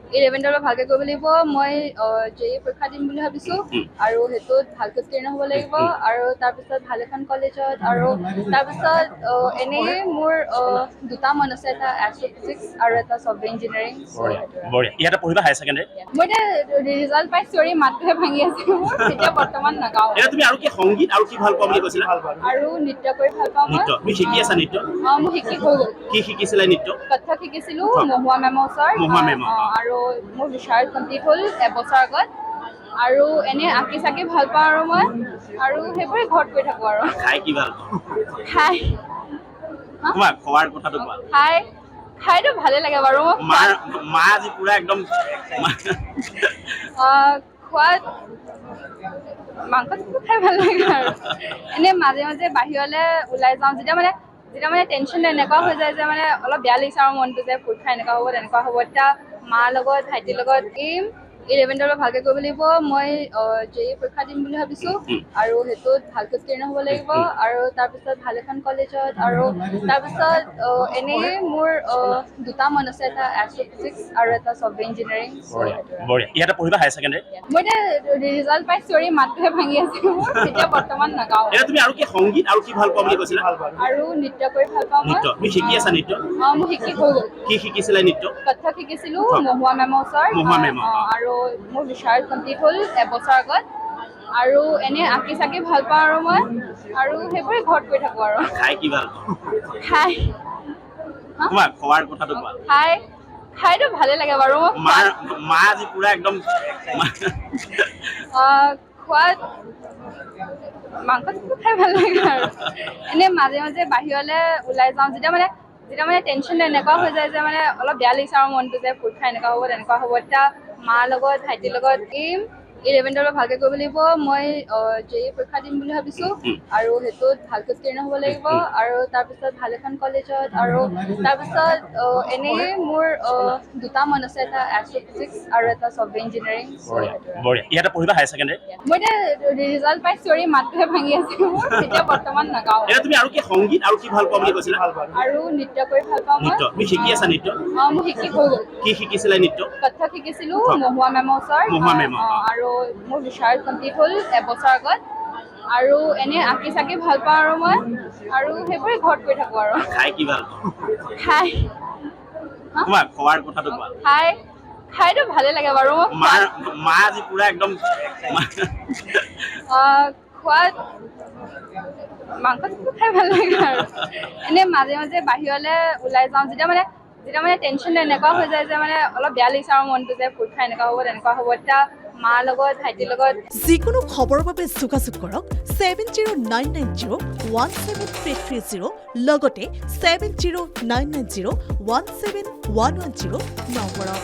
11 ৰ ভালকে কৰিব লাগিব মই জেই পৰীক্ষা দিম বুলি ভাবিছো আৰু হেতুত ভালকে উত্তীৰ্ণ হ'ব লাগিব আৰু তাৰ পিছত ভাল এখন কলেজত আৰু তাৰ পিছত এনে মোৰ দুটা মন আছে এটা এষ্ট্ৰফিজিক্স আৰু এটা ছফ্টৱেৰ ইঞ্জিনিয়াৰিং বঢ়িয়া ইয়াতে পঢ়িবা হায়াৰ সেকেন্ডাৰী মই এতিয়া ৰিজাল্ট পাইছো আৰু মাতটোহে ভাঙি আছে মোৰ এতিয়া বৰ্তমান নাগাওঁ এটা তুমি আৰু কি সংগীত আৰু কি ভাল পোৱা বুলি কৈছিলা আৰু নৃত্য কৰি ভাল পাওঁ মই নৃত্য তুমি শিকি আছা নৃত্য মই শিকি হৈ গ'ল কি শিকিছিলা নৃত্য কথক শিকিছিলো মহুৱা মেমৰ ওচৰত মহুৱা মেম, আৰু মোৰ বিচাৰ কমপ্লিট হ'ল এবছৰ আগত আৰু এনে আঁকি চাকি ভাল পাওঁ আৰু মই আৰু সেইবোৰে ঘৰত কৰি থাকো আৰু খাই কি ভাল পোৱা খাই তোমাৰ খোৱাৰ কথাটো কোৱা খাইতো ভালে লাগে বাৰু মা আজি পুৰা একদম খোৱাত মাংসটো খাই ভাল লাগে আৰু এনে মাজে মাজে বাহিৰলৈ ওলাই যাওঁ যেতিয়া মানে টেনশ্যন এনেকুৱা হৈ যায় যে মানে অলপ বেয়া লাগিছে আৰু মনটো যে পৰীক্ষা এনেকুৱা হ'ব তেনেকুৱা হ'ব তেতিয়া মাৰ লগত ভাইটিৰ লগত 11 ৰ ভালকে কৰিব লাগিব মই জেই পৰীক্ষা দিম বুলি ভাবিছো আৰু হেতুত ভালকে উত্তীৰ্ণ হ'ব লাগিব আৰু তাৰ পিছত ভাল এখন কলেজত আৰু তাৰ পিছত এনে মোৰ দুটা মন আছে এটা এষ্ট্ৰফিজিক্স আৰু এটা ছফ্টৱেৰ ইঞ্জিনিয়াৰিং বঢ়িয়া ইয়াতে পঢ়িবা হায়াৰ সেকেন্ডাৰী মই এতিয়া ৰিজাল্ট পাইছো আৰু মাতটোহে ভাঙি আছে মোৰ এতিয়া বৰ্তমান নাগাওঁ এটা তুমি আৰু কি সংগীত আৰু কি ভাল পোৱা বুলি কৈছিলা আৰু নৃত্য কৰি ভাল পাওঁ মই নৃত্য তুমি শিকি আছা নৃত্য মই শিকি হৈ গ'ল কি শিকিছিলা নৃত্য কথক শিকিছিলো মহুৱা মেমৰ ওচৰত মহুৱা মেম, আৰু মোৰ বিচাৰ কমপ্লিট হ'ল এবছৰ আগত আৰু এনে আঁকি চাকি ভাল পাওঁ আৰু মই আৰু সেইবোৰে ঘৰত কৰি থাকো আৰু খাই কি ভাল পোৱা খাই তোমাৰ খোৱাৰ কথাটো কোৱা খাইতো ভালে লাগে বাৰু মা আজি পুৰা একদম খোৱাত মাংসটো খাই ভাল লাগে আৰু এনে মাজে মাজে বাহিৰলৈ ওলাই যাওঁ যেতিয়া মানে টেনশ্যন এনেকুৱা হৈ যায় যে মানে অলপ বেয়া লাগিছে আৰু মনটো যে পৰীক্ষা এনেকুৱা হ'ব তেনেকুৱা হ'ব তেতিয়া মাৰ লগত ভাইটিৰ লগত 11 ৰ ভালকে কৰিব লাগিব মই জেই পৰীক্ষা দিম বুলি ভাবিছো আৰু হেতুত ভালকে উত্তীৰ্ণ হ'ব লাগিব আৰু তাৰ পিছত ভাল এখন কলেজত আৰু তাৰ পিছত এনে মোৰ দুটা মন আছে এটা এষ্ট্ৰফিজিক্স আৰু এটা ছফ্টৱেৰ ইঞ্জিনিয়াৰিং বঢ়িয়া ইয়াতে পঢ়িবা হায়াৰ সেকেন্ডাৰী মই এতিয়া ৰিজাল্ট পাইছো আৰু মাতটোহে ভাঙি আছে মোৰ এতিয়া বৰ্তমান নাগাওঁ এটা তুমি আৰু কি সংগীত আৰু কি ভাল পোৱা বুলি কৈছিলা আৰু নৃত্য কৰি ভাল পাওঁ মই নৃত্য তুমি শিকি আছা নৃত্য মই শিকি হৈ গ'ল কি শিকিছিলা নৃত্য কথক শিকিছিলো মহুৱা মেমৰ ওচৰত মহুৱা মেম, আৰু মোৰ বিচাৰ কমপ্লিট হ'ল এবছৰ আগত আৰু এনে আঁকি চাকি ভাল পাওঁ আৰু মই আৰু সেইবোৰে ঘৰত কৰি থাকো আৰু খাই কি ভাল পোৱা খাই তোমাৰ খোৱাৰ কথাটো কোৱা খাইতো ভালে লাগে বাৰু মা আজি পুৰা একদম খোৱাত মাংসটো খাই ভাল লাগে আৰু এনে মাজে মাজে বাহিৰলৈ ওলাই যাওঁ যেতিয়া মানে টেনশ্যন এনেকুৱা হৈ যায় যে মানে অলপ বেয়া লাগিছে আৰু মনটো যে পৰীক্ষা এনেকুৱা হ'ব তেনেকুৱা হ'ব তেতিয়া মাৰ লগত ভাইটিৰ লগত যিকোনো খবৰৰ বাবে যোগাযোগ কৰক 7099017330 লগতে 7099017110 নম্বৰত।